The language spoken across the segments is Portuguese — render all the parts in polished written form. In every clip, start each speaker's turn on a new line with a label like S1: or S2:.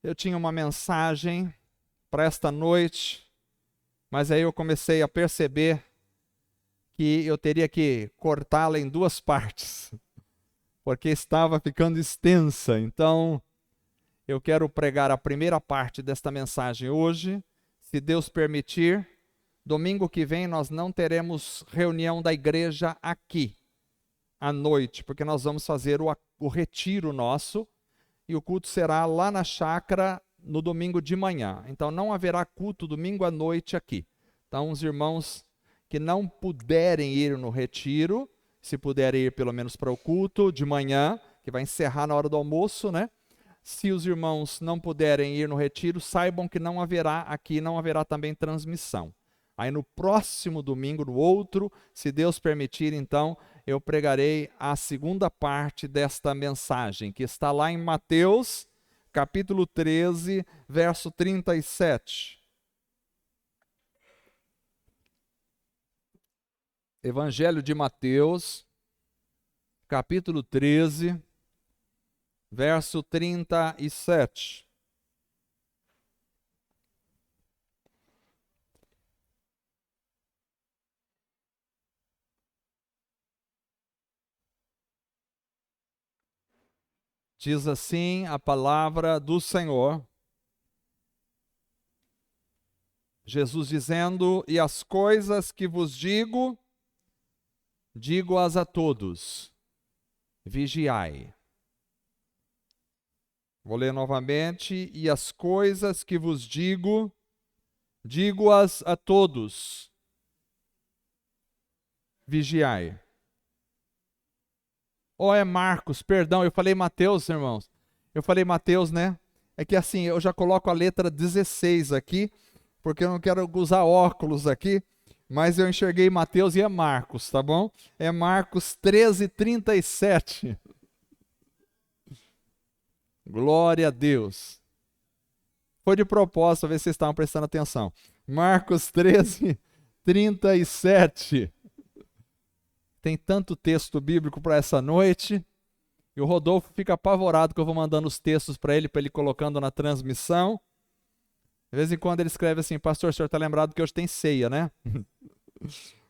S1: eu tinha uma mensagem para esta noite, mas aí eu comecei a perceber que eu teria que cortá-la em duas partes, porque estava ficando extensa. Então, eu quero pregar a primeira parte desta mensagem hoje. Se Deus permitir, domingo que vem nós não teremos reunião da igreja aqui à noite, porque nós vamos fazer o retiro nosso, e o culto será lá na chácara no domingo de manhã. Então não haverá culto domingo à noite aqui. Então os irmãos que não puderem ir no retiro, se puderem ir pelo menos para o culto de manhã, que vai encerrar na hora do almoço, né? Se os irmãos não puderem ir no retiro, saibam que não haverá aqui, não haverá também transmissão. Aí no próximo domingo, no outro, se Deus permitir, então, eu pregarei a segunda parte desta mensagem, que está lá em Mateus, capítulo 13, verso 37. Evangelho de Mateus, capítulo 13, verso 37. Diz assim a palavra do Senhor, Jesus dizendo: e as coisas que vos digo, digo-as a todos, vigiai. Vou ler novamente: e as coisas que vos digo, digo-as a todos, vigiai. Ou é Marcos, perdão, eu falei Mateus, irmãos. Eu falei Mateus, né? É que assim, eu já coloco a letra 16 aqui, porque eu não quero usar óculos aqui, mas eu enxerguei Mateus e é Marcos, tá bom? É Marcos 13, 37. Glória a Deus. Foi de propósito, ver se vocês estavam prestando atenção. Marcos 13, 37. Tem tanto texto bíblico para essa noite, e o Rodolfo fica apavorado que eu vou mandando os textos para ele colocando na transmissão. De vez em quando ele escreve assim: pastor, o senhor está lembrado que hoje tem ceia, né?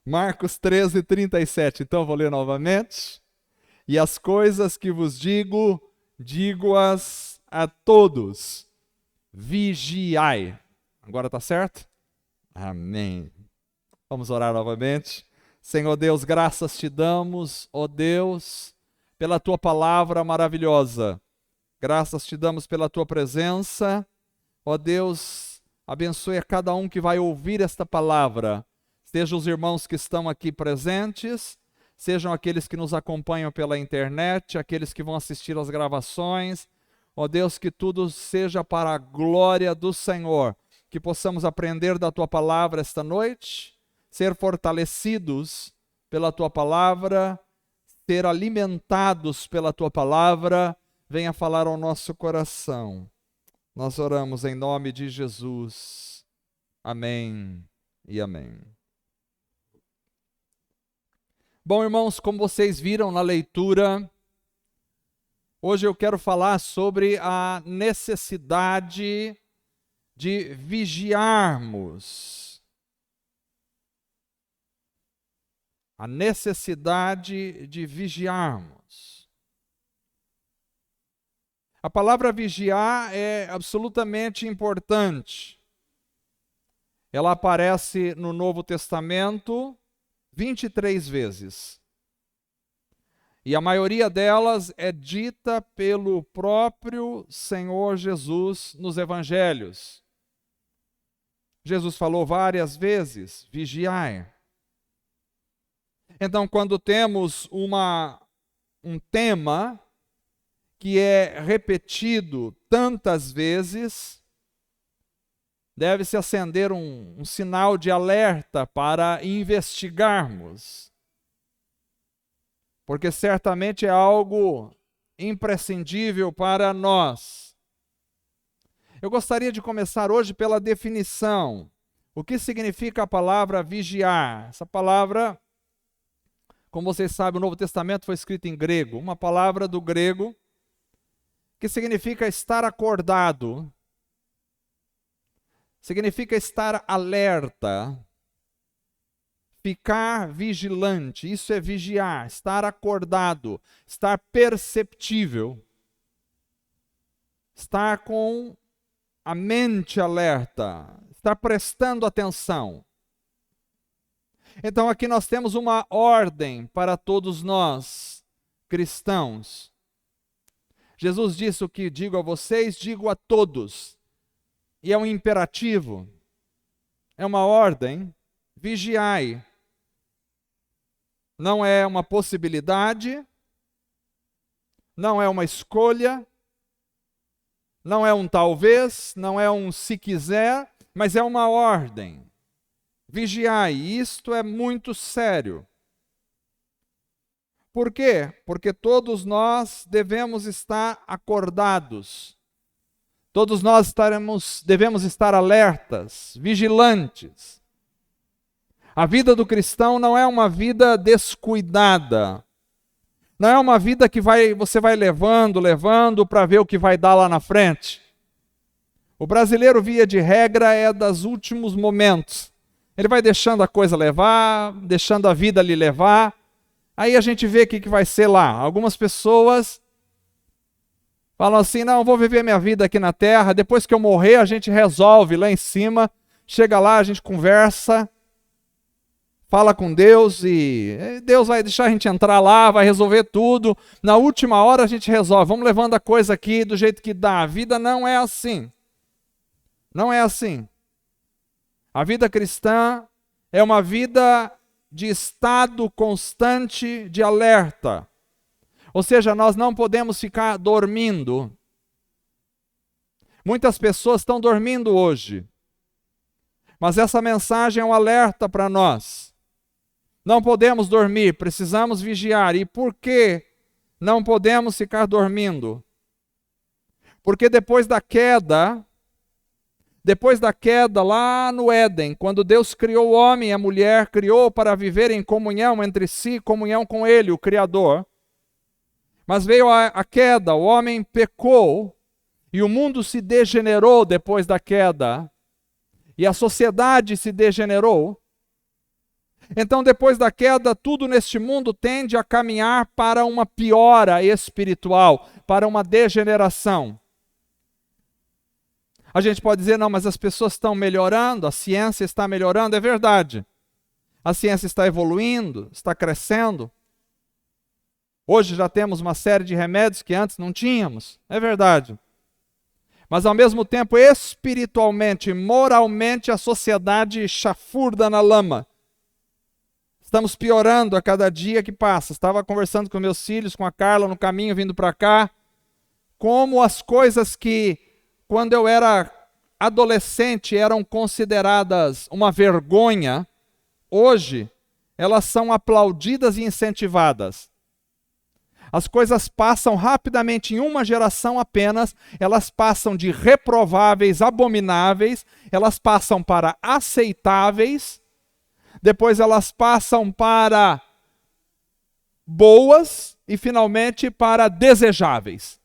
S1: Marcos 13, 37. Então eu vou ler novamente. E as coisas que vos digo, digo-as a todos, vigiai. Agora está certo? Amém. Vamos orar novamente. Senhor Deus, graças te damos, ó Deus, pela tua palavra maravilhosa. Graças te damos pela tua presença. Ó Deus, abençoe a cada um que vai ouvir esta palavra. Sejam os irmãos que estão aqui presentes, sejam aqueles que nos acompanham pela internet, aqueles que vão assistir às gravações. Ó Deus, que tudo seja para a glória do Senhor. Que possamos aprender da tua palavra esta noite, ser fortalecidos pela tua palavra, ser alimentados pela tua palavra. Venha falar ao nosso coração. Nós oramos em nome de Jesus. Amém e amém. Bom, irmãos, como vocês viram na leitura, hoje eu quero falar sobre a necessidade de vigiarmos. A necessidade de vigiarmos. A palavra vigiar é absolutamente importante. Ela aparece no Novo Testamento 23 vezes. E a maioria delas é dita pelo próprio Senhor Jesus nos Evangelhos. Jesus falou várias vezes: vigiai. Então, quando temos um tema que é repetido tantas vezes, deve-se acender um sinal de alerta para investigarmos. Porque certamente é algo imprescindível para nós. Eu gostaria de começar hoje pela definição. O que significa a palavra vigiar? Essa palavra, como vocês sabem, o Novo Testamento foi escrito em grego, uma palavra do grego que significa estar acordado, significa estar alerta, ficar vigilante. Isso é vigiar, estar acordado, estar perceptível, estar com a mente alerta, estar prestando atenção. Então aqui nós temos uma ordem para todos nós, cristãos. Jesus disse: o que digo a vocês, digo a todos. E é um imperativo, é uma ordem: vigiai. Não é uma possibilidade, não é uma escolha, não é um talvez, não é um se quiser, mas é uma ordem. Vigiai, isto é muito sério. Por quê? Porque todos nós devemos estar acordados. Todos nós devemos estar alertas, vigilantes. A vida do cristão não é uma vida descuidada. Não é uma vida que você vai levando para ver o que vai dar lá na frente. O brasileiro, via de regra, é dos últimos momentos. Ele vai deixando a coisa levar, deixando a vida lhe levar. Aí a gente vê o que vai ser lá. Algumas pessoas falam assim: não, vou viver minha vida aqui na terra, depois que eu morrer a gente resolve lá em cima. Chega lá, a gente conversa, fala com Deus e Deus vai deixar a gente entrar lá, vai resolver tudo. Na última hora a gente resolve, vamos levando a coisa aqui do jeito que dá. A vida não é assim. Não é assim. A vida cristã é uma vida de estado constante de alerta. Ou seja, nós não podemos ficar dormindo. Muitas pessoas estão dormindo hoje. Mas essa mensagem é um alerta para nós. Não podemos dormir, precisamos vigiar. E por que não podemos ficar dormindo? Porque depois da queda lá no Éden, quando Deus criou o homem e a mulher, criou para viver em comunhão entre si, comunhão com Ele, o Criador. Mas veio a queda, o homem pecou, e o mundo se degenerou depois da queda, e a sociedade se degenerou. Então, depois da queda, tudo neste mundo tende a caminhar para uma piora espiritual, para uma degeneração. A gente pode dizer: não, mas as pessoas estão melhorando, a ciência está melhorando. É verdade. A ciência está evoluindo, está crescendo. Hoje já temos uma série de remédios que antes não tínhamos. É verdade. Mas ao mesmo tempo, espiritualmente, moralmente, a sociedade chafurda na lama. Estamos piorando a cada dia que passa. Estava conversando com meus filhos, com a Carla, no caminho, vindo para cá. Como as coisas que, quando eu era adolescente, eram consideradas uma vergonha, hoje, elas são aplaudidas e incentivadas. As coisas passam rapidamente, em uma geração apenas, elas passam de reprováveis, abomináveis, elas passam para aceitáveis, depois elas passam para boas e finalmente para desejáveis.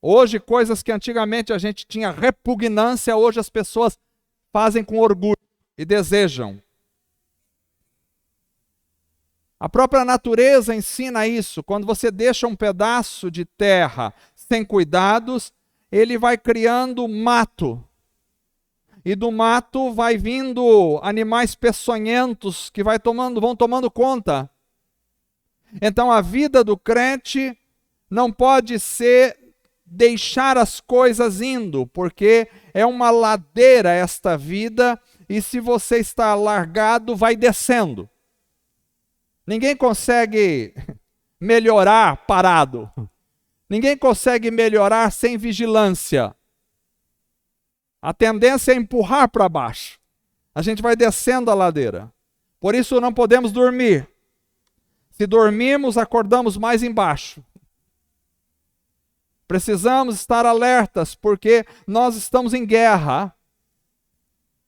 S1: Hoje, coisas que antigamente a gente tinha repugnância, hoje as pessoas fazem com orgulho e desejam. A própria natureza ensina isso. Quando você deixa um pedaço de terra sem cuidados, ele vai criando mato. E do mato vai vindo animais peçonhentos que vão tomando conta. Então a vida do crente não pode ser deixar as coisas indo, porque é uma ladeira esta vida, e se você está largado, vai descendo. Ninguém consegue melhorar parado. Ninguém consegue melhorar sem vigilância. A tendência é empurrar para baixo. A gente vai descendo a ladeira. Por isso não podemos dormir. Se dormirmos, acordamos mais embaixo. Precisamos estar alertas, porque nós estamos em guerra.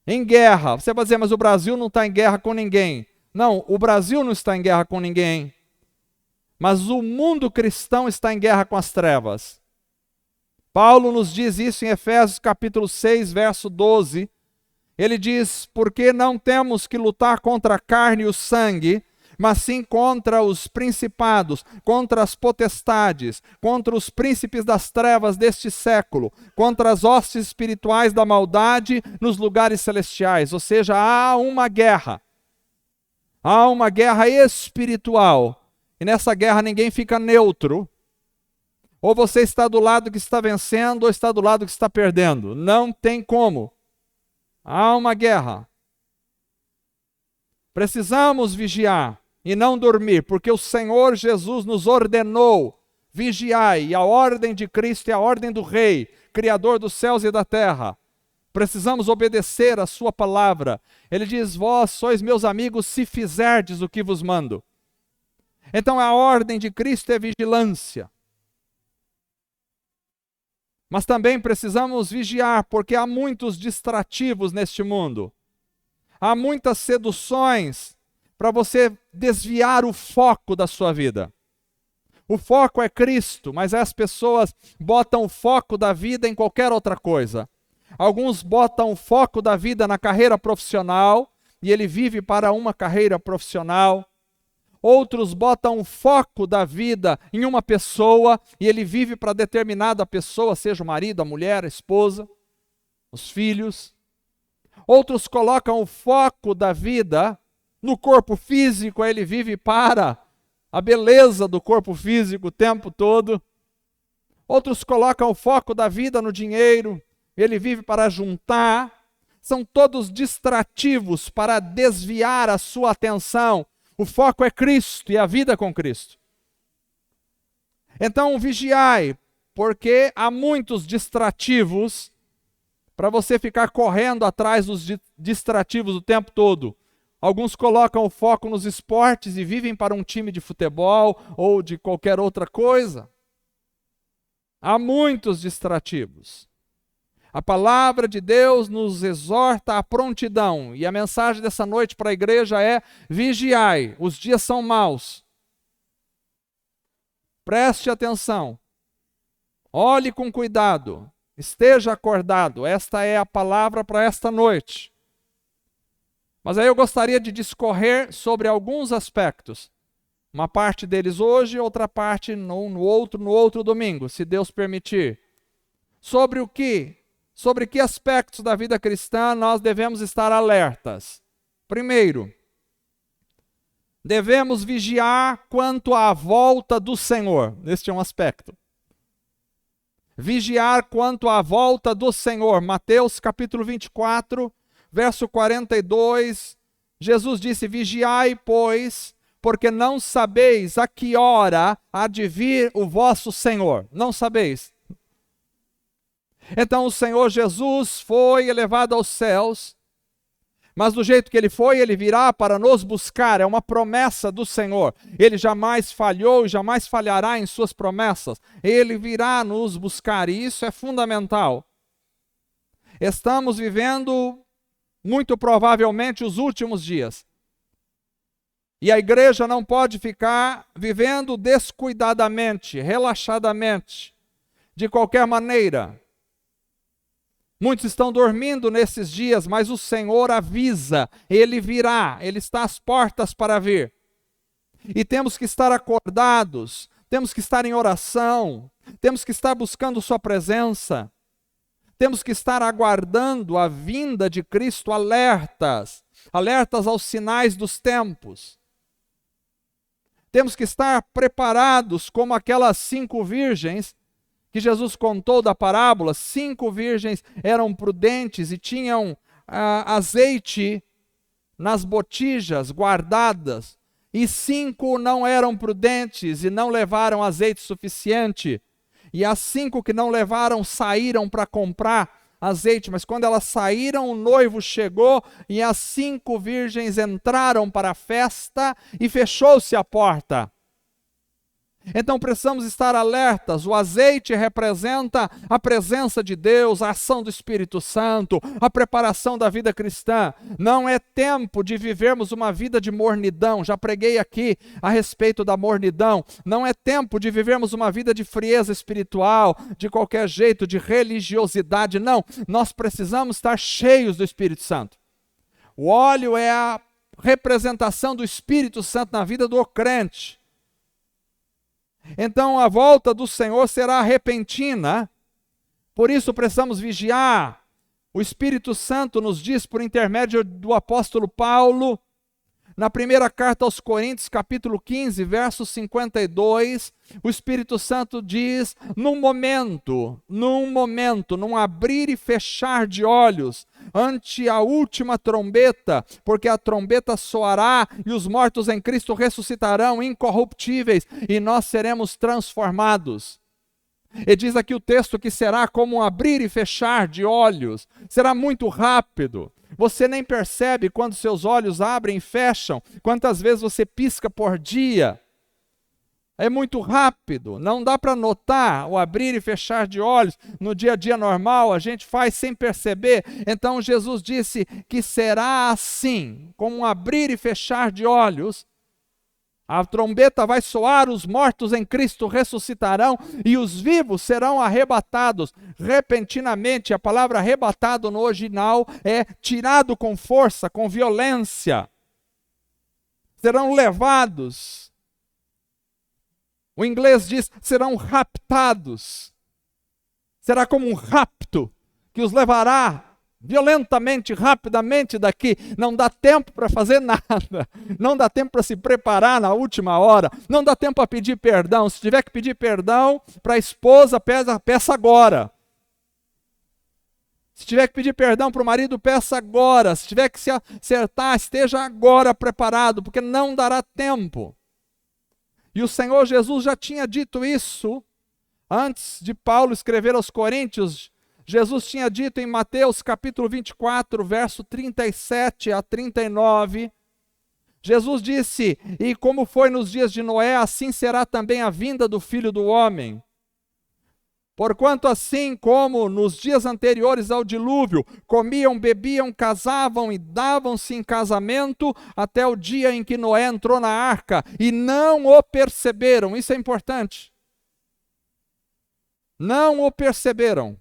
S1: Em guerra. Você vai dizer: mas o Brasil não está em guerra com ninguém. Não, o Brasil não está em guerra com ninguém. Mas o mundo cristão está em guerra com as trevas. Paulo nos diz isso em Efésios capítulo 6, verso 12. Ele diz, porque não temos que lutar contra a carne e o sangue, mas sim contra os principados, contra as potestades, contra os príncipes das trevas deste século, contra as hostes espirituais da maldade nos lugares celestiais. Ou seja, há uma guerra espiritual, e nessa guerra ninguém fica neutro. Ou você está do lado que está vencendo, ou está do lado que está perdendo. Não tem como. Há uma guerra. Precisamos vigiar e não dormir, porque o Senhor Jesus nos ordenou: vigiai, e a ordem de Cristo é a ordem do Rei, Criador dos céus e da terra. Precisamos obedecer a sua palavra. Ele diz, vós sois meus amigos se fizerdes o que vos mando. Então a ordem de Cristo é vigilância. Mas também precisamos vigiar, porque há muitos distrativos neste mundo. Há muitas seduções para você desviar o foco da sua vida. O foco é Cristo, mas as pessoas botam o foco da vida em qualquer outra coisa. Alguns botam o foco da vida na carreira profissional, e ele vive para uma carreira profissional. Outros botam o foco da vida em uma pessoa e ele vive para determinada pessoa, seja o marido, a mulher, a esposa, os filhos. Outros colocam o foco da vida no corpo físico, ele vive para a beleza do corpo físico o tempo todo. Outros colocam o foco da vida no dinheiro, ele vive para juntar. São todos distrativos para desviar a sua atenção. O foco é Cristo e a vida com Cristo. Então vigiai, porque há muitos distrativos para você ficar correndo atrás dos distrativos o tempo todo. Alguns colocam o foco nos esportes e vivem para um time de futebol ou de qualquer outra coisa. Há muitos distrativos. A palavra de Deus nos exorta à prontidão, e a mensagem dessa noite para a igreja é: vigiai, os dias são maus. Preste atenção, olhe com cuidado, esteja acordado. Esta é a palavra para esta noite. Mas aí eu gostaria de discorrer sobre alguns aspectos. Uma parte deles hoje, outra parte no outro domingo, se Deus permitir. Sobre que aspectos da vida cristã nós devemos estar alertas? Primeiro, devemos vigiar quanto à volta do Senhor. Este é um aspecto. Vigiar quanto à volta do Senhor. Mateus capítulo 24, verso 42, Jesus disse, vigiai, pois, porque não sabeis a que hora há de vir o vosso Senhor. Não sabeis. Então o Senhor Jesus foi elevado aos céus, mas do jeito que ele foi, ele virá para nos buscar. É uma promessa do Senhor. Ele jamais falhou e jamais falhará em suas promessas. Ele virá nos buscar, e isso é fundamental. Estamos vivendo, muito provavelmente, os últimos dias. E a igreja não pode ficar vivendo descuidadamente, relaxadamente, de qualquer maneira. Muitos estão dormindo nesses dias, mas o Senhor avisa, Ele virá, Ele está às portas para vir. E temos que estar acordados, temos que estar em oração, temos que estar buscando Sua presença, temos que estar aguardando a vinda de Cristo, alertas aos sinais dos tempos. Temos que estar preparados como aquelas 5 virgens que Jesus contou da parábola. 5 virgens eram prudentes e tinham azeite nas botijas guardadas, e 5 não eram prudentes e não levaram azeite suficiente, e as 5 que não levaram saíram para comprar azeite, mas quando elas saíram, o noivo chegou e as 5 virgens entraram para a festa e fechou-se a porta. Então precisamos estar alertas. O azeite representa a presença de Deus, a ação do Espírito Santo, a preparação da vida cristã. Não é tempo de vivermos uma vida de mornidão. Já preguei aqui a respeito da mornidão. Não é tempo de vivermos uma vida de frieza espiritual, de qualquer jeito, de religiosidade. Não, nós precisamos estar cheios do Espírito Santo. O óleo é a representação do Espírito Santo na vida do crente. Então a volta do Senhor será repentina, por isso precisamos vigiar. O Espírito Santo nos diz por intermédio do apóstolo Paulo, na primeira carta aos Coríntios, capítulo 15, verso 52, o Espírito Santo diz, num momento, num abrir e fechar de olhos, ante a última trombeta, porque a trombeta soará e os mortos em Cristo ressuscitarão incorruptíveis e nós seremos transformados. E diz aqui o texto que será como um abrir e fechar de olhos, será muito rápido. Você nem percebe quando seus olhos abrem e fecham, quantas vezes você pisca por dia. É muito rápido, não dá para notar o abrir e fechar de olhos. No dia a dia normal, a gente faz sem perceber. Então Jesus disse que será assim, como um abrir e fechar de olhos. A trombeta vai soar, os mortos em Cristo ressuscitarão e os vivos serão arrebatados repentinamente. A palavra arrebatado no original é tirado com força, com violência. Serão levados. O inglês diz, serão raptados. Será como um rapto que os levará violentamente, rapidamente daqui. Não dá tempo para fazer nada. Não dá tempo para se preparar na última hora. Não dá tempo para pedir perdão. Se tiver que pedir perdão para a esposa, peça agora. Se tiver que pedir perdão para o marido, peça agora. Se tiver que se acertar, esteja agora preparado, porque não dará tempo. E o Senhor Jesus já tinha dito isso antes de Paulo escrever aos Coríntios. Jesus tinha dito em Mateus capítulo 24, verso 37 a 39, Jesus disse, e como foi nos dias de Noé, assim será também a vinda do Filho do Homem. Porquanto assim como nos dias anteriores ao dilúvio, comiam, bebiam, casavam e davam-se em casamento, até o dia em que Noé entrou na arca, e não o perceberam, isso é importante. Não o perceberam.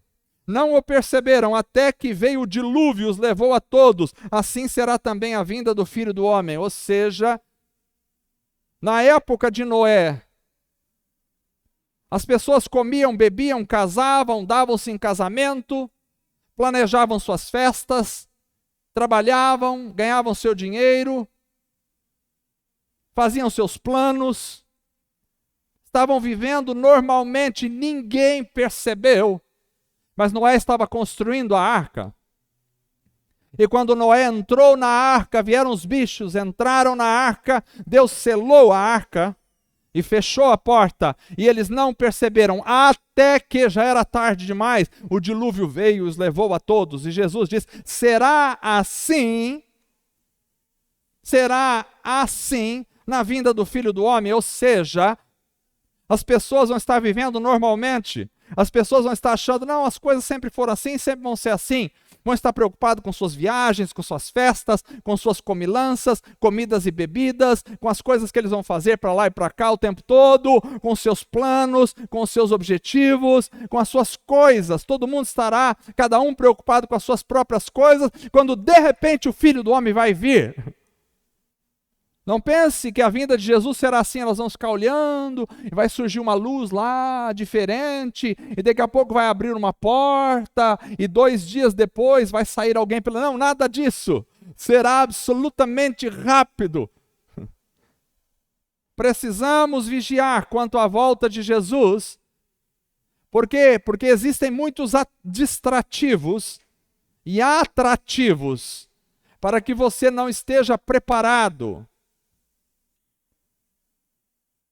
S1: Não o perceberam até que veio o dilúvio e os levou a todos. Assim será também a vinda do Filho do Homem. Ou seja, na época de Noé, as pessoas comiam, bebiam, casavam, davam-se em casamento, planejavam suas festas, trabalhavam, ganhavam seu dinheiro, faziam seus planos, estavam vivendo normalmente, ninguém percebeu. Mas Noé estava construindo a arca. E quando Noé entrou na arca, vieram os bichos, entraram na arca, Deus selou a arca e fechou a porta. E eles não perceberam, até que já era tarde demais. O dilúvio veio e os levou a todos. E Jesus diz, será assim na vinda do Filho do Homem. Ou seja, as pessoas vão estar vivendo normalmente. As pessoas vão estar achando, não, as coisas sempre foram assim, sempre vão ser assim. Vão estar preocupados com suas viagens, com suas festas, com suas comilanças, comidas e bebidas, com as coisas que eles vão fazer para lá e para cá o tempo todo, com seus planos, com os seus objetivos, com as suas coisas. Todo mundo estará, cada um preocupado com as suas próprias coisas, quando de repente o Filho do Homem vai vir. Não pense que a vinda de Jesus será assim, elas vão ficar olhando, e vai surgir uma luz lá, diferente, e daqui a pouco vai abrir uma porta, e 2 dias depois vai sair alguém pela... Não, nada disso. Será absolutamente rápido. Precisamos vigiar quanto à volta de Jesus. Por quê? Porque existem muitos distrativos e atrativos para que você não esteja preparado.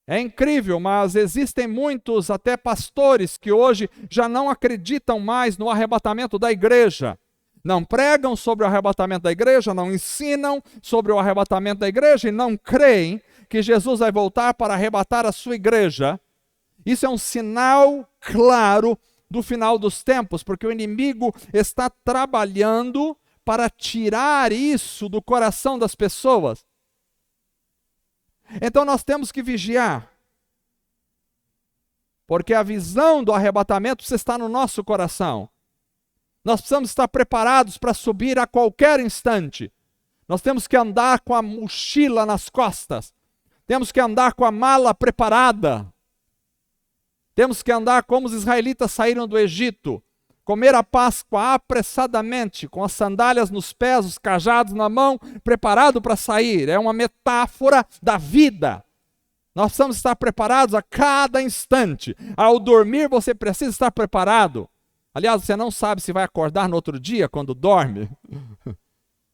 S1: É incrível, mas existem muitos, até pastores, que hoje já não acreditam mais no arrebatamento da igreja. Não pregam sobre o arrebatamento da igreja, não ensinam sobre o arrebatamento da igreja e não creem que Jesus vai voltar para arrebatar a sua igreja. Isso é um sinal claro do final dos tempos, porque o inimigo está trabalhando para tirar isso do coração das pessoas. Então nós temos que vigiar, porque a visão do arrebatamento precisa estar no nosso coração. Nós precisamos estar preparados para subir a qualquer instante. Nós temos que andar com a mochila nas costas. Temos que andar com a mala preparada. Temos que andar como os israelitas saíram do Egito. Comer a Páscoa apressadamente, com as sandálias nos pés, os cajados na mão, preparado para sair. É uma metáfora da vida. Nós precisamos estar preparados a cada instante. Ao dormir, você precisa estar preparado. Aliás, você não sabe se vai acordar no outro dia quando dorme.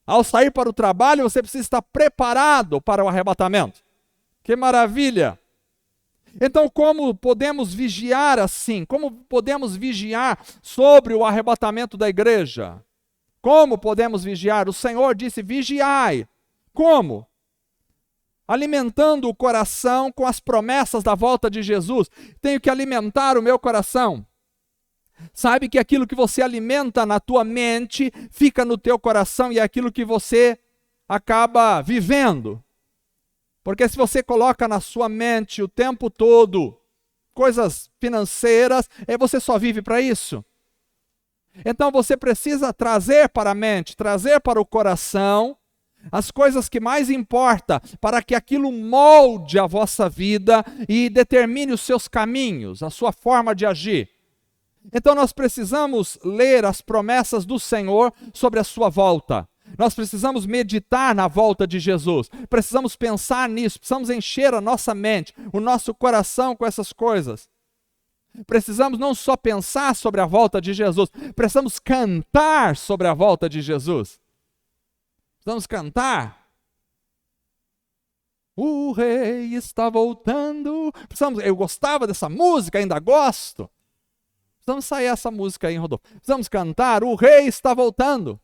S1: Ao sair para o trabalho, você precisa estar preparado para o arrebatamento. Que maravilha! Então, como podemos vigiar assim? Como podemos vigiar sobre o arrebatamento da igreja? Como podemos vigiar? O Senhor disse: vigiai. Como? Alimentando o coração com as promessas da volta de Jesus. Tenho que alimentar o meu coração. Sabe que aquilo que você alimenta na tua mente fica no teu coração e é aquilo que você acaba vivendo. Porque se você coloca na sua mente o tempo todo coisas financeiras, você só vive para isso. Então você precisa trazer para a mente, trazer para o coração as coisas que mais importam, para que aquilo molde a vossa vida e determine os seus caminhos, a sua forma de agir. Então nós precisamos ler as promessas do Senhor sobre a sua volta. Nós precisamos meditar na volta de Jesus. Precisamos pensar nisso, precisamos encher a nossa mente, o nosso coração com essas coisas. Precisamos não só pensar sobre a volta de Jesus, precisamos cantar sobre a volta de Jesus. Precisamos cantar. O rei está voltando. Eu gostava dessa música, ainda gosto. Precisamos sair essa música aí, Rodolfo. Precisamos cantar, o rei está voltando.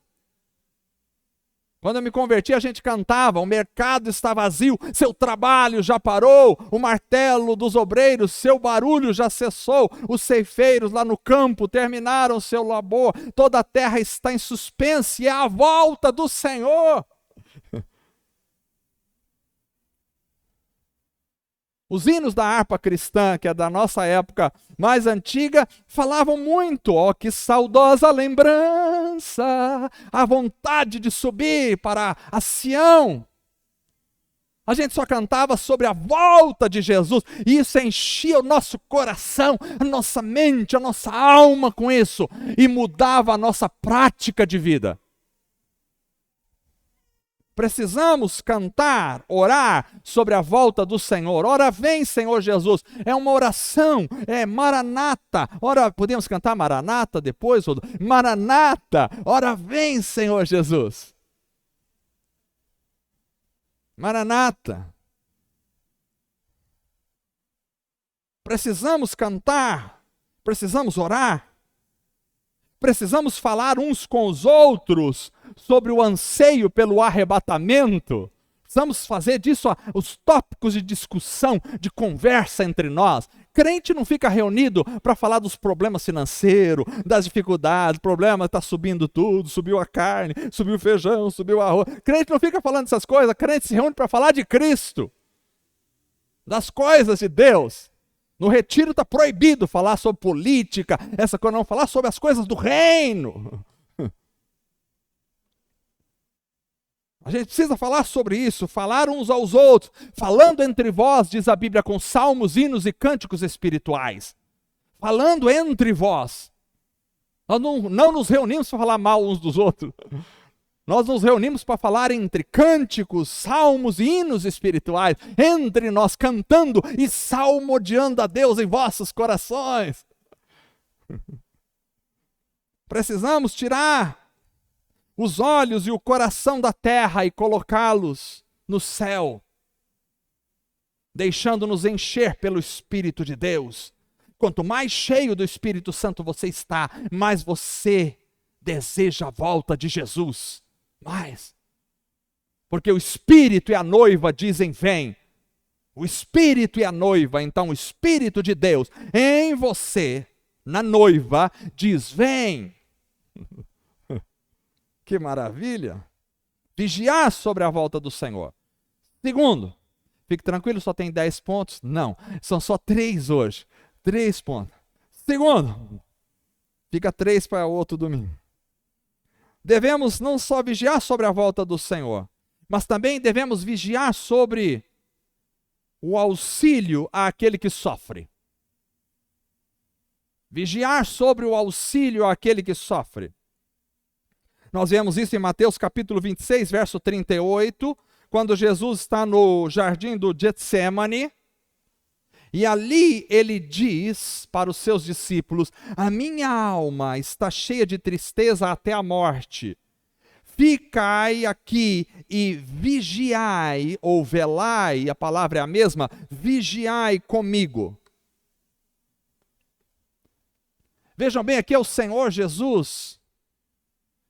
S1: Quando eu me converti, a gente cantava, o mercado está vazio, seu trabalho já parou, o martelo dos obreiros, seu barulho já cessou, os ceifeiros lá no campo terminaram seu labor, toda a terra está em suspense, é a volta do Senhor. Os hinos da harpa cristã, que é da nossa época mais antiga, falavam muito, que saudosa lembrança, a vontade de subir para a Sião. A gente só cantava sobre a volta de Jesus, e isso enchia o nosso coração, a nossa mente, a nossa alma com isso, e mudava a nossa prática de vida. Precisamos cantar, orar sobre a volta do Senhor. Ora vem, Senhor Jesus. É uma oração, é Maranata. Ora, podemos cantar Maranata depois? Maranata, ora vem, Senhor Jesus. Maranata. Precisamos cantar, precisamos orar. Precisamos falar uns com os outros sobre o anseio pelo arrebatamento. Precisamos fazer disso os tópicos de discussão, de conversa entre nós. Crente não fica reunido para falar dos problemas financeiros, das dificuldades, o problema está subindo tudo, subiu a carne, subiu o feijão, subiu o arroz. Crente não fica falando dessas coisas, crente se reúne para falar de Cristo, das coisas de Deus. No retiro está proibido falar sobre política, essa coisa não, falar sobre as coisas do reino. A gente precisa falar sobre isso, falar uns aos outros, falando entre vós, diz a Bíblia, com salmos, hinos e cânticos espirituais. Falando entre vós. Nós não nos reunimos para falar mal uns dos outros. Nós nos reunimos para falar entre cânticos, salmos e hinos espirituais, entre nós cantando e salmodiando a Deus em vossos corações. Precisamos tirar os olhos e o coração da terra e colocá-los no céu, deixando-nos encher pelo Espírito de Deus. Quanto mais cheio do Espírito Santo você está, mais você deseja a volta de Jesus. Mais. Porque o Espírito e a noiva dizem: vem. O Espírito e a noiva, então o Espírito de Deus em você, na noiva, diz: vem. Que maravilha! Vigiar sobre a volta do Senhor. Segundo, fique tranquilo, só tem 10 pontos? Não, são só 3 hoje. 3 pontos. Segundo, fica 3 para outro domingo. Devemos não só vigiar sobre a volta do Senhor, mas também devemos vigiar sobre o auxílio àquele que sofre. Vigiar sobre o auxílio àquele que sofre. Nós vemos isso em Mateus capítulo 26, verso 38, quando Jesus está no jardim do Getsemane, e ali ele diz para os seus discípulos: a minha alma está cheia de tristeza até a morte. Ficai aqui e vigiai, ou velai, a palavra é a mesma, vigiai comigo. Vejam bem, aqui é o Senhor Jesus,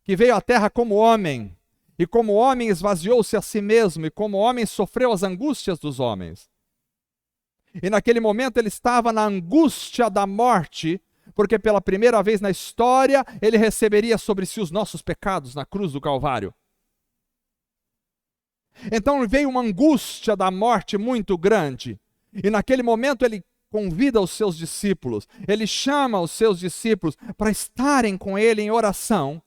S1: que veio à terra como homem, e como homem esvaziou-se a si mesmo, e como homem sofreu as angústias dos homens. E naquele momento ele estava na angústia da morte, porque pela primeira vez na história ele receberia sobre si os nossos pecados na cruz do Calvário. Então veio uma angústia da morte muito grande, e naquele momento ele convida os seus discípulos, ele chama os seus discípulos para estarem com ele em oração.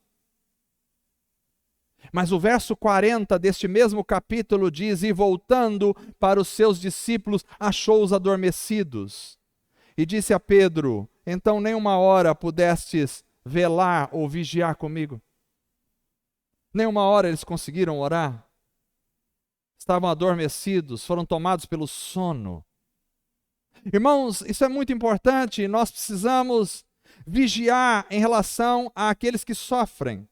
S1: Mas o verso 40 deste mesmo capítulo diz: e voltando para os seus discípulos, achou-os adormecidos. E disse a Pedro: então nem uma hora pudestes velar ou vigiar comigo? Nem uma hora eles conseguiram orar? Estavam adormecidos, foram tomados pelo sono. Irmãos, isso é muito importante, nós precisamos vigiar em relação àqueles que sofrem.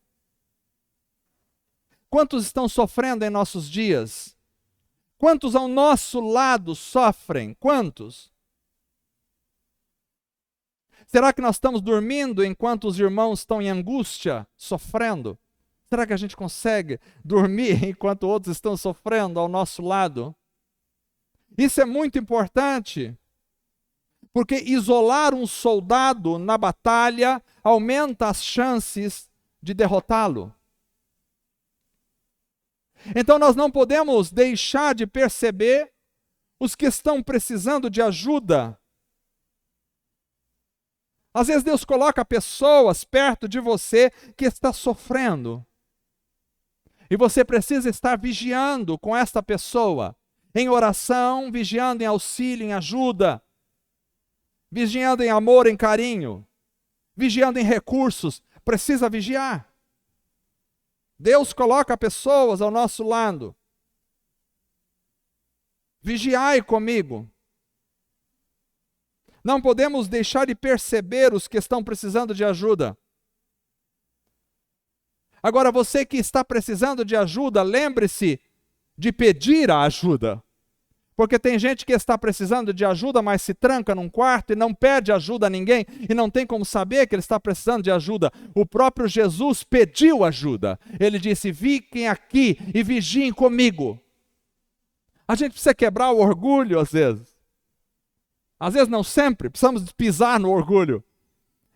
S1: Quantos estão sofrendo em nossos dias? Quantos ao nosso lado sofrem? Quantos? Será que nós estamos dormindo enquanto os irmãos estão em angústia, sofrendo? Será que a gente consegue dormir enquanto outros estão sofrendo ao nosso lado? Isso é muito importante, porque isolar um soldado na batalha aumenta as chances de derrotá-lo. Então nós não podemos deixar de perceber os que estão precisando de ajuda. Às vezes Deus coloca pessoas perto de você que está sofrendo. E você precisa estar vigiando com esta pessoa, em oração, vigiando em auxílio, em ajuda, vigiando em amor, em carinho, vigiando em recursos. Precisa vigiar. Deus coloca pessoas ao nosso lado. Vigiai comigo. Não podemos deixar de perceber os que estão precisando de ajuda. Agora, você que está precisando de ajuda, lembre-se de pedir a ajuda. Porque tem gente que está precisando de ajuda, mas se tranca num quarto e não pede ajuda a ninguém, e não tem como saber que ele está precisando de ajuda. O próprio Jesus pediu ajuda. Ele disse: fiquem aqui e vigiem comigo. A gente precisa quebrar o orgulho às vezes. Às vezes não sempre, precisamos pisar no orgulho.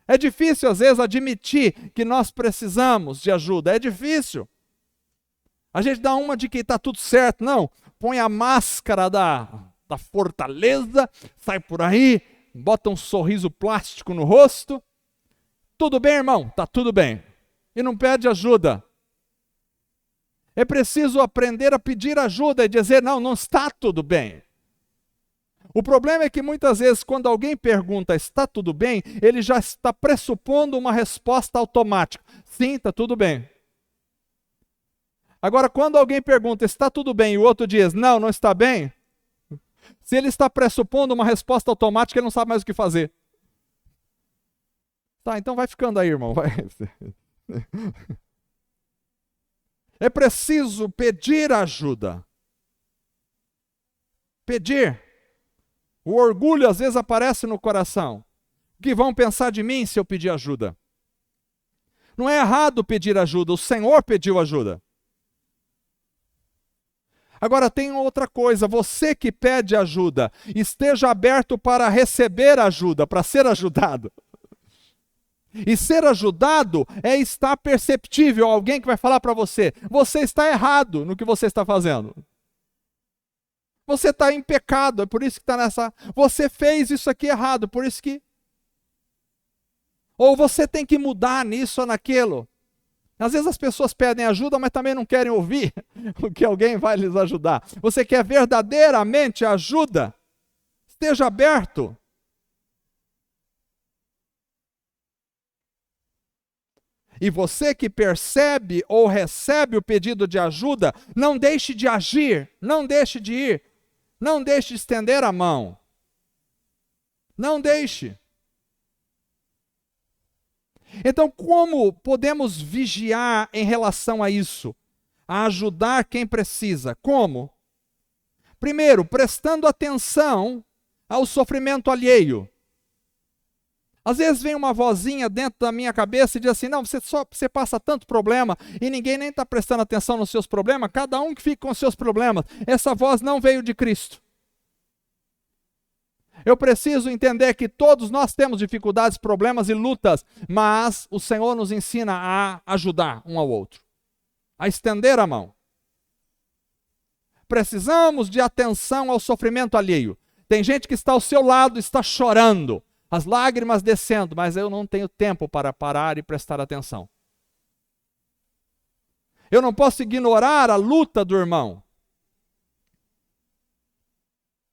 S1: É difícil às vezes admitir que nós precisamos de ajuda, é difícil. A gente dá uma de que está tudo certo, não. Põe a máscara da fortaleza, sai por aí, bota um sorriso plástico no rosto. Tudo bem, irmão? Está tudo bem. E não pede ajuda. É preciso aprender a pedir ajuda e dizer: não, não está tudo bem. O problema é que muitas vezes quando alguém pergunta: está tudo bem? Ele já está pressupondo uma resposta automática. Sim, está tudo bem. Agora, quando alguém pergunta: está tudo bem? E o outro diz: não, não está bem. Se ele está pressupondo uma resposta automática, ele não sabe mais o que fazer. Tá, então vai ficando aí, irmão. Vai. É preciso pedir ajuda. Pedir. O orgulho às vezes aparece no coração. O que vão pensar de mim se eu pedir ajuda? Não é errado pedir ajuda, o Senhor pediu ajuda. Agora tem outra coisa, você que pede ajuda, esteja aberto para receber ajuda, para ser ajudado. E ser ajudado é estar perceptível, alguém que vai falar para você, você está errado no que você está fazendo. Você está em pecado, é por isso que está nessa... Você fez isso aqui errado, por isso que... Ou você tem que mudar nisso ou naquilo. Às vezes as pessoas pedem ajuda, mas também não querem ouvir o que alguém vai lhes ajudar. Você quer verdadeiramente ajuda? Esteja aberto. E você que percebe ou recebe o pedido de ajuda, não deixe de agir, não deixe de ir, não deixe de estender a mão. Não deixe. Então, como podemos vigiar em relação a isso? A ajudar quem precisa. Como? Primeiro, prestando atenção ao sofrimento alheio. Às vezes vem uma vozinha dentro da minha cabeça e diz assim, não, você passa tanto problema e ninguém nem está prestando atenção nos seus problemas, cada um que fica com os seus problemas. Essa voz não veio de Cristo. Eu preciso entender que todos nós temos dificuldades, problemas e lutas, mas o Senhor nos ensina a ajudar um ao outro, a estender a mão. Precisamos de atenção ao sofrimento alheio. Tem gente que está ao seu lado, está chorando, as lágrimas descendo, mas eu não tenho tempo para parar e prestar atenção. Eu não posso ignorar a luta do irmão.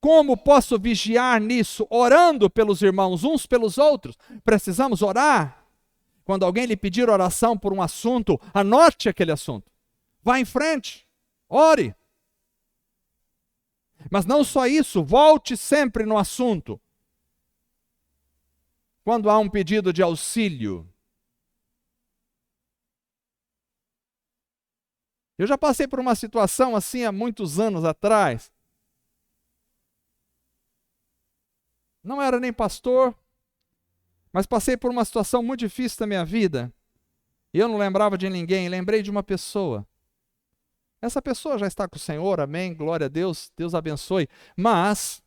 S1: Como posso vigiar nisso? Orando pelos irmãos, uns pelos outros. Precisamos orar. Quando alguém lhe pedir oração por um assunto, anote aquele assunto. Vá em frente, ore. Mas não só isso, volte sempre no assunto. Quando há um pedido de auxílio. Eu já passei por uma situação assim há muitos anos atrás. Não era nem pastor, mas passei por uma situação muito difícil da minha vida. E eu não lembrava de ninguém, lembrei de uma pessoa. Essa pessoa já está com o Senhor, amém, glória a Deus, Deus abençoe. Mas,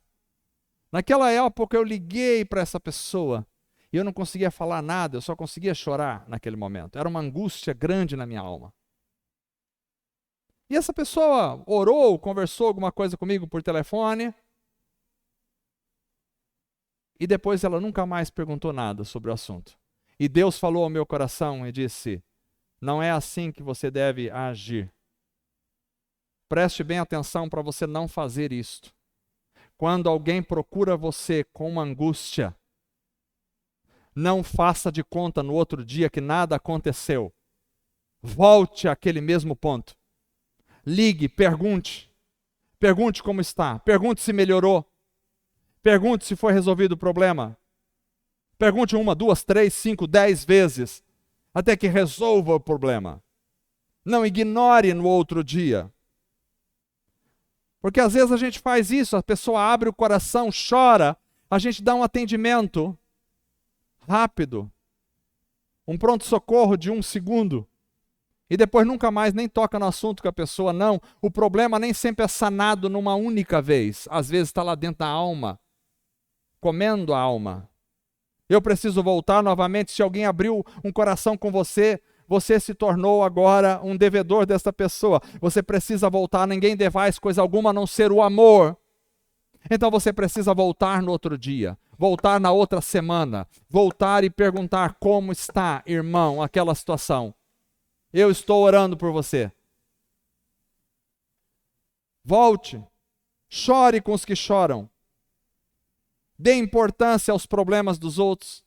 S1: naquela época eu liguei para essa pessoa e eu não conseguia falar nada, eu só conseguia chorar naquele momento. Era uma angústia grande na minha alma. E essa pessoa orou, conversou alguma coisa comigo por telefone. E depois ela nunca mais perguntou nada sobre o assunto. E Deus falou ao meu coração e disse, não é assim que você deve agir. Preste bem atenção para você não fazer isto. Quando alguém procura você com uma angústia, não faça de conta no outro dia que nada aconteceu. Volte àquele mesmo ponto. Ligue, pergunte. Pergunte como está. Pergunte se melhorou. Pergunte se foi resolvido o problema. Pergunte 1, 2, 3, 5, 10 vezes, até que resolva o problema. Não ignore no outro dia. Porque às vezes a gente faz isso, a pessoa abre o coração, chora, a gente dá um atendimento rápido, um pronto-socorro de 1 segundo, e depois nunca mais nem toca no assunto com a pessoa, não. O problema nem sempre é sanado numa única vez, às vezes está lá dentro da alma, comendo a alma. Eu preciso voltar novamente. Se alguém abriu um coração com você, você se tornou agora um devedor dessa pessoa. Você precisa voltar. Ninguém devais coisa alguma a não ser o amor. Então você precisa voltar no outro dia, voltar na outra semana, voltar e perguntar como está, irmão, aquela situação. Eu estou orando por você. Volte, chore com os que choram. Dê importância aos problemas dos outros.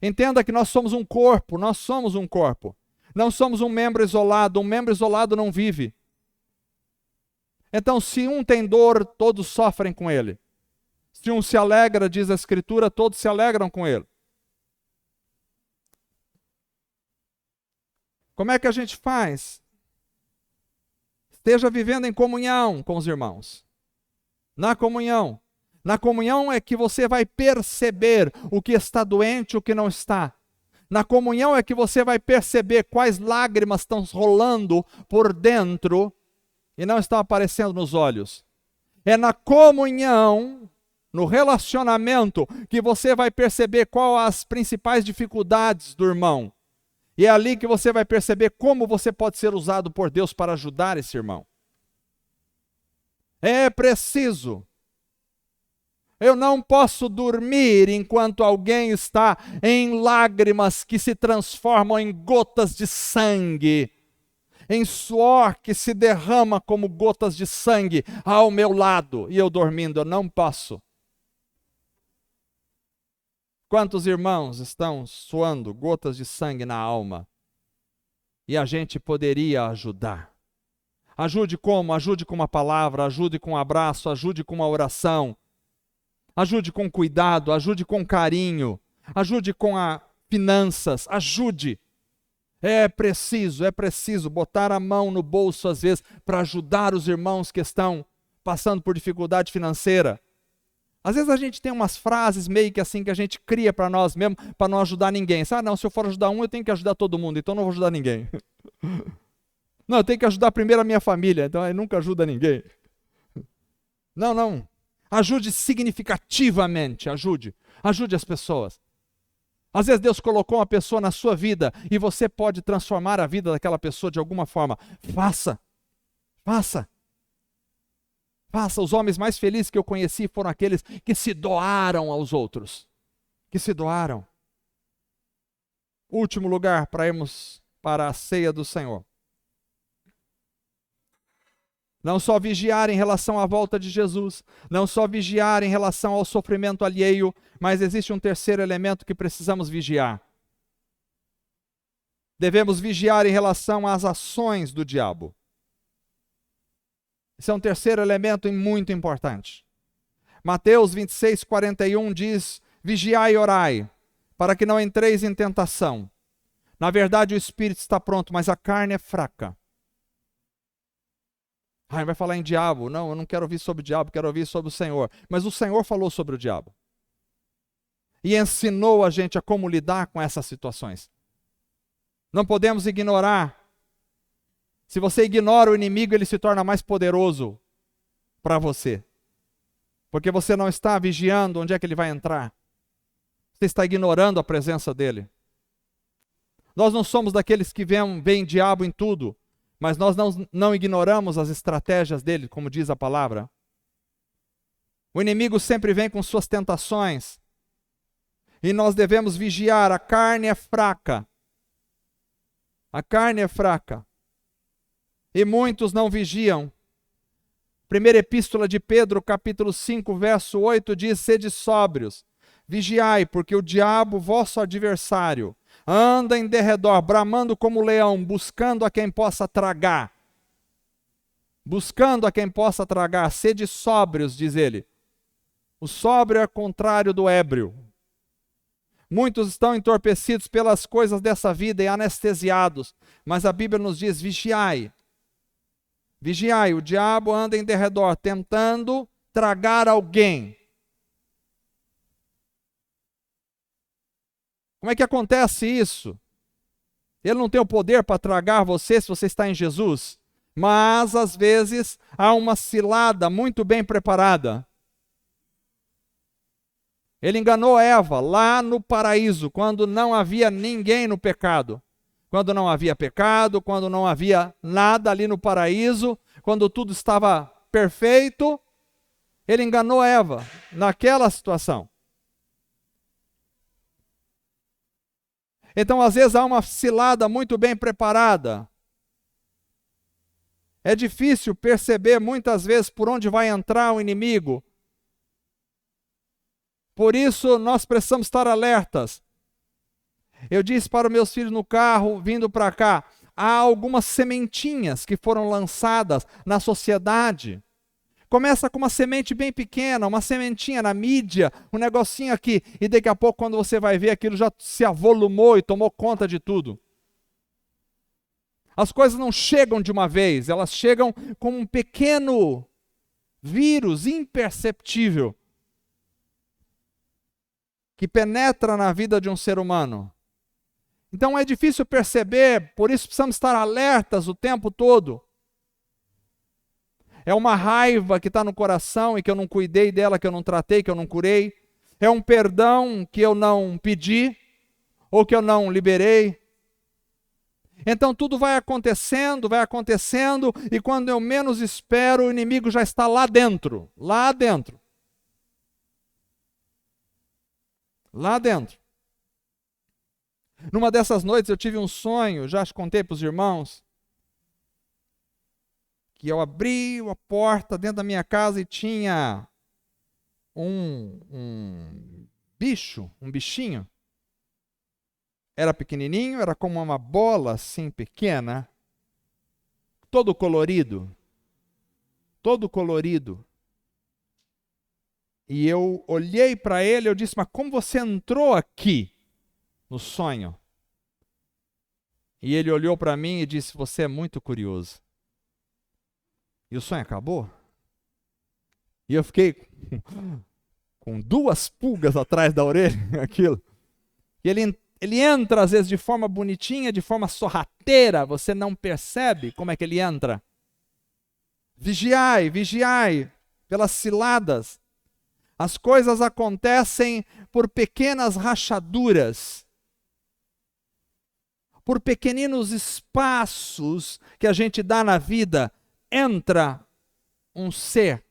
S1: Entenda que nós somos um corpo, nós somos um corpo. Não somos um membro isolado não vive. Então, se um tem dor, todos sofrem com ele. Se um se alegra, diz a Escritura, todos se alegram com ele. Como é que a gente faz? Esteja vivendo em comunhão com os irmãos. Na comunhão. Na comunhão é que você vai perceber o que está doente e o que não está. Na comunhão é que você vai perceber quais lágrimas estão rolando por dentro e não estão aparecendo nos olhos. É na comunhão, no relacionamento, que você vai perceber quais as principais dificuldades do irmão. E é ali que você vai perceber como você pode ser usado por Deus para ajudar esse irmão. É preciso. Eu não posso dormir enquanto alguém está em lágrimas que se transformam em gotas de sangue, em suor que se derrama como gotas de sangue ao meu lado, e eu dormindo. Eu não posso. Quantos irmãos estão suando gotas de sangue na alma? E a gente poderia ajudar. Ajude como? Ajude com uma palavra, ajude com um abraço, ajude com uma oração. Ajude com cuidado, ajude com carinho, ajude com finanças, ajude. É preciso botar a mão no bolso às vezes para ajudar os irmãos que estão passando por dificuldade financeira. Às vezes a gente tem umas frases meio que assim que a gente cria para nós mesmos, para não ajudar ninguém. Não, se eu for ajudar um, eu tenho que ajudar todo mundo, então eu não vou ajudar ninguém. Não, eu tenho que ajudar primeiro a minha família, então eu nunca ajuda ninguém. Não. Ajude significativamente, ajude as pessoas. Às vezes Deus colocou uma pessoa na sua vida e você pode transformar a vida daquela pessoa de alguma forma. Faça. Os homens mais felizes que eu conheci foram aqueles que se doaram aos outros. Último lugar para irmos para a ceia do Senhor. Não só vigiar em relação à volta de Jesus, não só vigiar em relação ao sofrimento alheio, mas existe um terceiro elemento que precisamos vigiar. Devemos vigiar em relação às ações do diabo. Esse é um terceiro elemento muito importante. Mateus 26:41 diz: vigiai e orai, para que não entreis em tentação. Na verdade, o espírito está pronto, mas a carne é fraca. Vai falar em diabo. Não, eu não quero ouvir sobre o diabo, quero ouvir sobre o Senhor. Mas o Senhor falou sobre o diabo. E ensinou a gente a como lidar com essas situações. Não podemos ignorar. Se você ignora o inimigo, ele se torna mais poderoso para você. Porque você não está vigiando onde é que ele vai entrar. Você está ignorando a presença dele. Nós não somos daqueles que veem diabo em tudo. Mas nós não ignoramos as estratégias dele, como diz a palavra. O inimigo sempre vem com suas tentações. E nós devemos vigiar. A carne é fraca. E muitos não vigiam. Primeira epístola de Pedro, capítulo 5, verso 8, diz: sede sóbrios, vigiai, porque o diabo, vosso adversário, anda em derredor, bramando como leão, buscando a quem possa tragar. Sede sóbrios, diz ele. O sóbrio é contrário do ébrio. Muitos estão entorpecidos pelas coisas dessa vida e anestesiados. Mas a Bíblia nos diz: vigiai. Vigiai, o diabo anda em derredor, tentando tragar alguém. Como é que acontece isso? Ele não tem o poder para tragar você se você está em Jesus. Mas, às vezes, há uma cilada muito bem preparada. Ele enganou Eva lá no paraíso, quando não havia ninguém no pecado. Quando não havia pecado, quando não havia nada ali no paraíso, quando tudo estava perfeito, ele enganou Eva naquela situação. Então, às vezes, há uma cilada muito bem preparada. É difícil perceber, muitas vezes, por onde vai entrar o inimigo. Por isso, nós precisamos estar alertas. Eu disse para os meus filhos no carro, vindo para cá, há algumas sementinhas que foram lançadas na sociedade. Começa com uma semente bem pequena, uma sementinha na mídia, um negocinho aqui, e daqui a pouco, quando você vai ver, aquilo já se avolumou e tomou conta de tudo. As coisas não chegam de uma vez, elas chegam como um pequeno vírus imperceptível que penetra na vida de um ser humano. Então é difícil perceber, por isso precisamos estar alertas o tempo todo. É uma raiva que está no coração e que eu não cuidei dela, que eu não tratei, que eu não curei. É um perdão que eu não pedi ou que eu não liberei. Então tudo vai acontecendo, e quando eu menos espero, o inimigo já está lá dentro, lá dentro. Lá dentro. Numa dessas noites eu tive um sonho, já contei para os irmãos, que eu abri a porta dentro da minha casa e tinha um bicho, um bichinho. Era pequenininho, era como uma bola assim pequena, todo colorido. Todo colorido. E eu olhei para ele, eu disse, mas como você entrou aqui no sonho? E ele olhou para mim e disse, você é muito curioso. E o sonho acabou. E eu fiquei com 2 pulgas atrás da orelha, aquilo. E ele entra às vezes de forma bonitinha, de forma sorrateira, você não percebe como é que ele entra. Vigiai, vigiai pelas ciladas. As coisas acontecem por pequenas rachaduras, por pequeninos espaços que a gente dá na vida, entra um ser.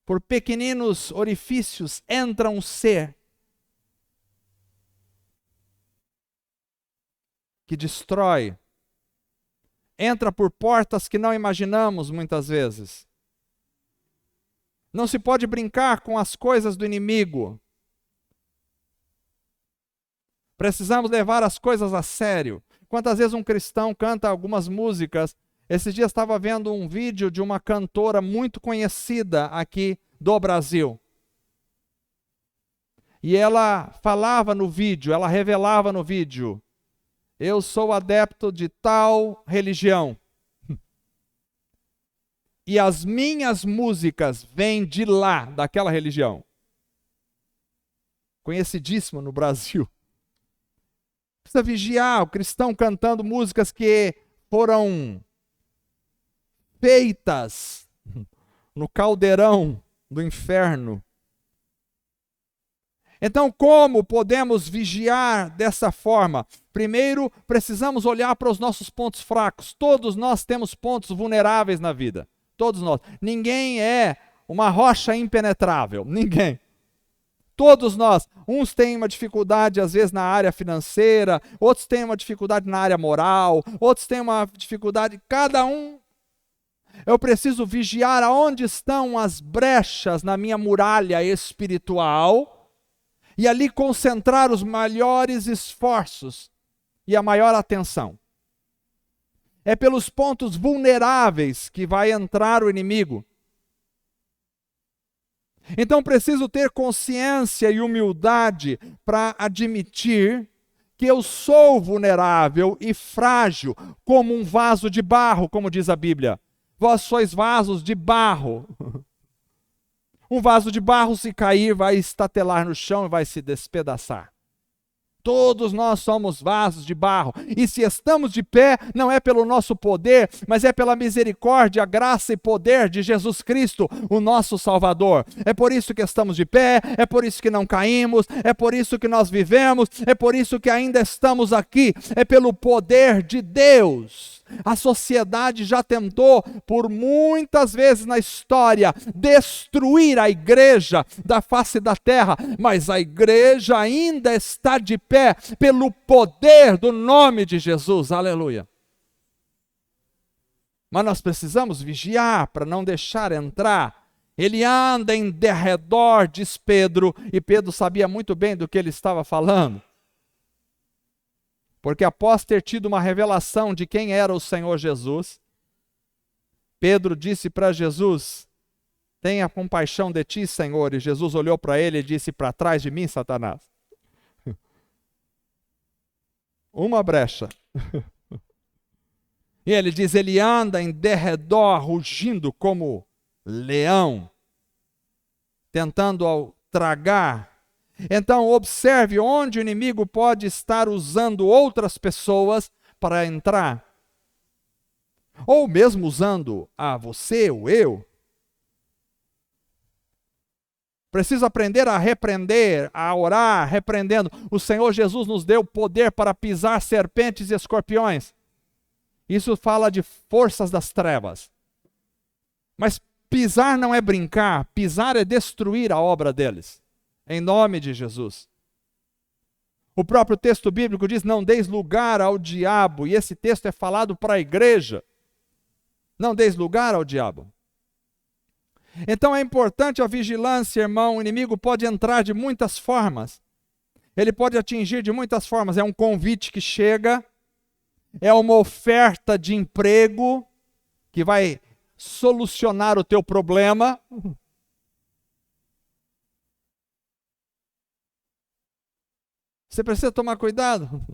S1: Por pequeninos orifícios entra um ser que destrói. Entra por portas que não imaginamos muitas vezes. Não se pode brincar com as coisas do inimigo. Precisamos levar as coisas a sério. Quantas vezes um cristão canta algumas músicas. Esses dias estava vendo um vídeo de uma cantora muito conhecida aqui do Brasil. E ela falava no vídeo, ela revelava no vídeo, eu sou adepto de tal religião. E as minhas músicas vêm de lá, daquela religião. Conhecidíssima no Brasil. Precisa vigiar o cristão cantando músicas que foram feitas no caldeirão do inferno. Então, como podemos vigiar dessa forma? Primeiro, precisamos olhar para os nossos pontos fracos. Todos nós temos pontos vulneráveis na vida. Todos nós. Ninguém é uma rocha impenetrável. Ninguém. Todos nós. Uns têm uma dificuldade, às vezes, na área financeira. Outros têm uma dificuldade na área moral. Outros têm uma dificuldade. Cada um. Eu preciso vigiar aonde estão as brechas na minha muralha espiritual. E ali concentrar os maiores esforços e a maior atenção. É pelos pontos vulneráveis que vai entrar o inimigo. Então preciso ter consciência e humildade para admitir que eu sou vulnerável e frágil, como um vaso de barro, como diz a Bíblia. Vós sois vasos de barro. Um vaso de barro, se cair, vai estatelar no chão e vai se despedaçar. Todos nós somos vasos de barro. E se estamos de pé, não é pelo nosso poder, mas é pela misericórdia, graça e poder de Jesus Cristo, o nosso Salvador. É por isso que estamos de pé, é por isso que não caímos, é por isso que nós vivemos, é por isso que ainda estamos aqui. É pelo poder de Deus. A sociedade já tentou, por muitas vezes na história, destruir a igreja da face da terra, mas a igreja ainda está de pé pelo poder do nome de Jesus, aleluia. Mas nós precisamos vigiar para não deixar entrar. Ele anda em derredor, diz Pedro, e Pedro sabia muito bem do que ele estava falando. Porque após ter tido uma revelação de quem era o Senhor Jesus, Pedro disse para Jesus, tenha compaixão de ti, Senhor. E Jesus olhou para ele e disse, para trás de mim, Satanás. Uma brecha. E ele diz, ele anda em derredor, rugindo como leão, tentando tragar. Então observe onde o inimigo pode estar usando outras pessoas para entrar. ou mesmo usando a você ou eu. Preciso aprender a repreender, a orar, repreendendo. O Senhor Jesus nos deu poder para pisar serpentes e escorpiões. Isso fala de forças das trevas. Mas pisar não é brincar, pisar é destruir a obra deles. Em nome de Jesus. O próprio texto bíblico diz: não deis lugar ao diabo. E esse texto é falado para a igreja. Não deis lugar ao diabo. Então é importante a vigilância, irmão. O inimigo pode entrar de muitas formas. Ele pode atingir de muitas formas. É um convite que chega, é uma oferta de emprego que vai solucionar o teu problema. Você precisa tomar cuidado.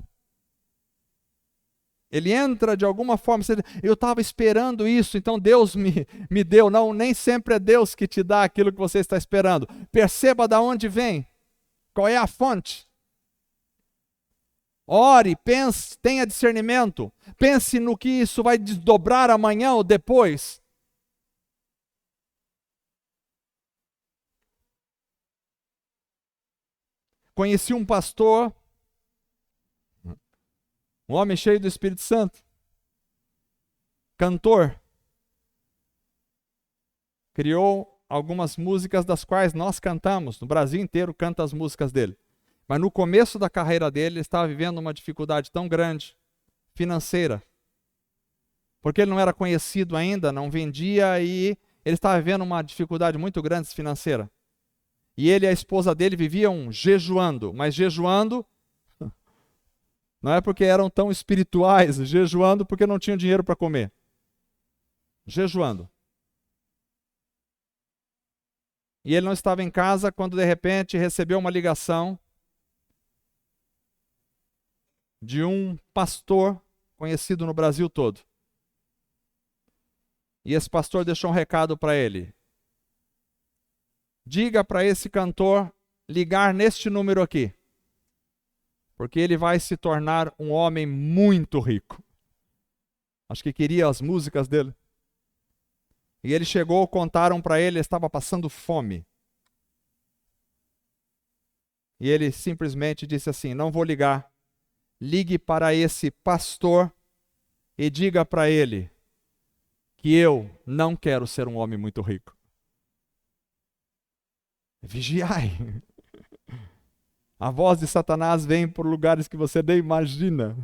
S1: Ele entra de alguma forma, eu estava esperando isso, então Deus me deu. Não, nem sempre é Deus que te dá aquilo que você está esperando. Perceba de onde vem, qual é a fonte. Ore, pense, tenha discernimento. Pense no que isso vai desdobrar amanhã ou depois. Conheci um pastor, um homem cheio do Espírito Santo, cantor, criou algumas músicas das quais nós cantamos, no Brasil inteiro canta as músicas dele. Mas no começo da carreira dele, ele estava vivendo uma dificuldade tão grande, financeira, porque ele não era conhecido ainda, não vendia e ele estava vivendo uma dificuldade muito grande financeira. E ele e a esposa dele viviam jejuando, mas jejuando não é porque eram tão espirituais, jejuando porque não tinham dinheiro para comer. Jejuando. E ele não estava em casa quando de repente recebeu uma ligação de um pastor conhecido no Brasil todo. E esse pastor deixou um recado para ele. Diga para esse cantor ligar neste número aqui, porque ele vai se tornar um homem muito rico. Acho que queria as músicas dele. E ele chegou, contaram para ele, ele estava passando fome. E ele simplesmente disse assim: não vou ligar. Ligue para esse pastor e diga para ele que eu não quero ser um homem muito rico. Vigiai. A voz de Satanás vem por lugares que você nem imagina.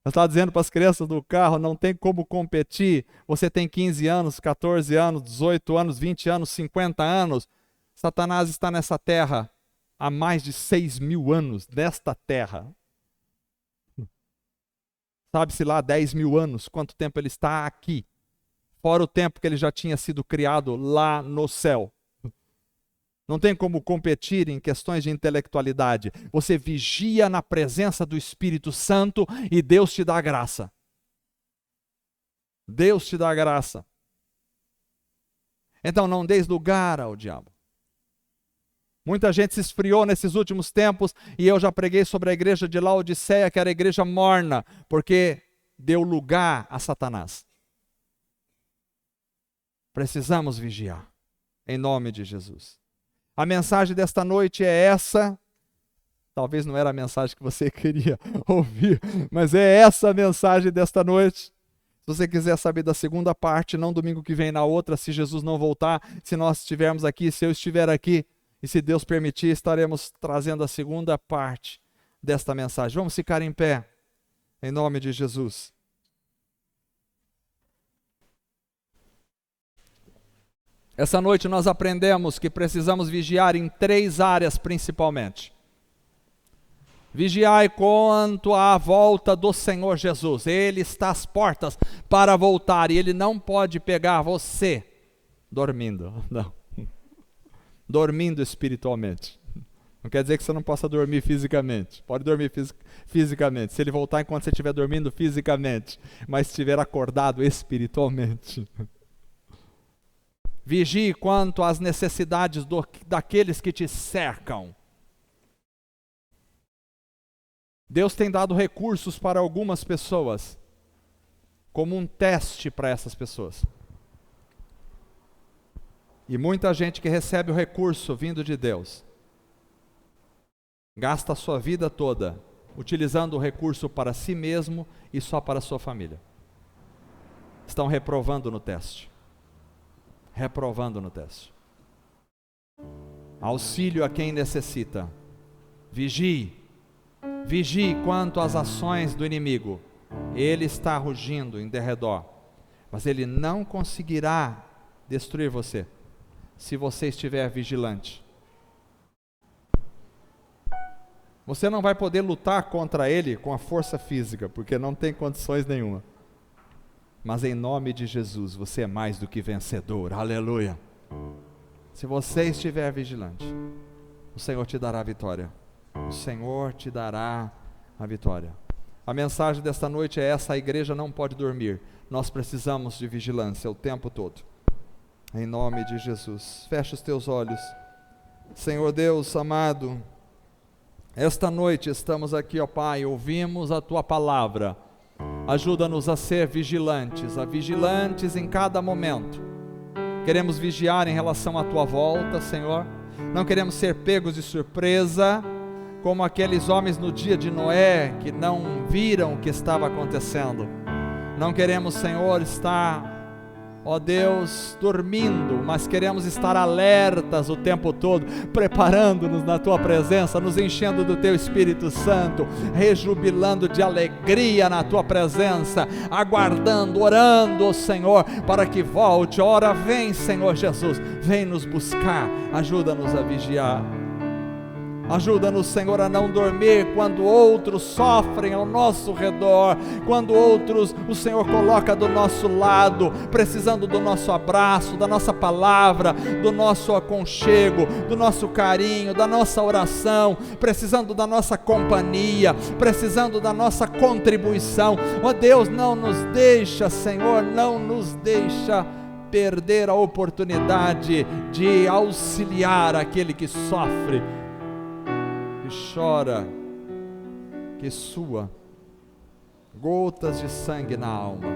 S1: Eu estava dizendo para as crianças do carro, não tem como competir. Você tem 15 anos, 14 anos, 18 anos, 20 anos, 50 anos. Satanás está nessa terra há mais de 6.000 anos, nesta terra. Sabe-se lá 10.000 anos, quanto tempo ele está aqui. Fora o tempo que ele já tinha sido criado lá no céu. Não tem como competir em questões de intelectualidade. Você vigia na presença do Espírito Santo e Deus te dá graça. Deus te dá graça. Então não deis lugar ao diabo. Muita gente se esfriou nesses últimos tempos e eu já preguei sobre a igreja de Laodiceia, que era a igreja morna, porque deu lugar a Satanás. Precisamos vigiar, em nome de Jesus. A mensagem desta noite é essa. Talvez não era a mensagem que você queria ouvir, mas é essa a mensagem desta noite. Se você quiser saber da segunda parte, não domingo que vem na outra, se Jesus não voltar, se nós estivermos aqui, se eu estiver aqui, e se Deus permitir, estaremos trazendo a segunda parte desta mensagem. Vamos ficar em pé, em nome de Jesus. Essa noite nós aprendemos que precisamos vigiar em 3 áreas principalmente. Vigiai quanto à volta do Senhor Jesus. Ele está às portas para voltar e Ele não pode pegar você dormindo. Não. Dormindo espiritualmente. Não quer dizer que você não possa dormir fisicamente. Pode dormir fisicamente. Se Ele voltar enquanto você estiver dormindo fisicamente, mas estiver acordado espiritualmente. Vigie quanto às necessidades daqueles que te cercam. Deus tem dado recursos para algumas pessoas. como um teste para essas pessoas. E muita gente que recebe o recurso vindo de Deus, gasta a sua vida toda utilizando o recurso para si mesmo e só para a sua família. Estão reprovando no teste. Reprovando no teste. Auxílio a quem necessita. Vigie. Vigie quanto às ações do inimigo. Ele está rugindo em derredor, mas ele não conseguirá destruir você, se você estiver vigilante. Você não vai poder lutar contra ele com a força física, porque não tem condições nenhuma. Mas em nome de Jesus, você é mais do que vencedor. Aleluia. Se você estiver vigilante, o Senhor te dará a vitória. O Senhor te dará a vitória. A mensagem desta noite é essa: a igreja não pode dormir. Nós precisamos de vigilância o tempo todo. Em nome de Jesus. Fecha os teus olhos. Senhor Deus amado, esta noite estamos aqui, ó Pai, ouvimos a Tua palavra. Ajuda-nos a ser vigilantes em cada momento. Queremos vigiar em relação à Tua volta, Senhor. Não queremos ser pegos de surpresa, como aqueles homens no dia de Noé, que não viram o que estava acontecendo. Não queremos, Senhor, estar, ó Deus, dormindo, mas queremos estar alertas o tempo todo, preparando-nos na Tua presença, nos enchendo do Teu Espírito Santo, rejubilando de alegria na Tua presença, aguardando, orando, ó Senhor, para que volte. Ora, vem, Senhor Jesus, vem nos buscar, ajuda-nos a vigiar. Ajuda-nos, Senhor, a não dormir quando outros sofrem ao nosso redor, quando outros o Senhor coloca do nosso lado, precisando do nosso abraço, da nossa palavra, do nosso aconchego, do nosso carinho, da nossa oração, precisando da nossa companhia, precisando da nossa contribuição. Ó Deus, não nos deixa, Senhor, não nos deixa perder a oportunidade de auxiliar aquele que sofre, chora, que sua gotas de sangue na alma.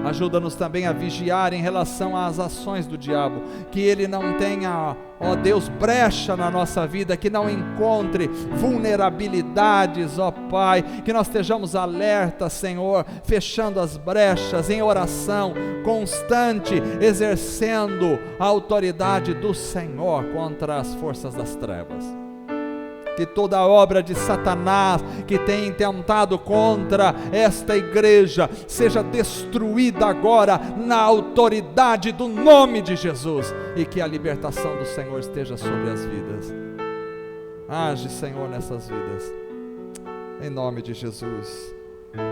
S1: Ajuda-nos também a vigiar em relação às ações do diabo, que ele não tenha, ó Deus, brecha na nossa vida, que não encontre vulnerabilidades, ó Pai, que nós estejamos alertas, Senhor, fechando as brechas em oração constante, exercendo a autoridade do Senhor contra as forças das trevas. Que toda obra de Satanás que tem intentado contra esta igreja seja destruída agora na autoridade do nome de Jesus, e que a libertação do Senhor esteja sobre as vidas. Age, Senhor, nessas vidas, em nome de Jesus.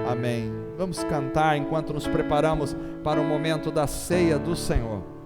S1: Amém. Vamos cantar enquanto nos preparamos para o momento da ceia do Senhor.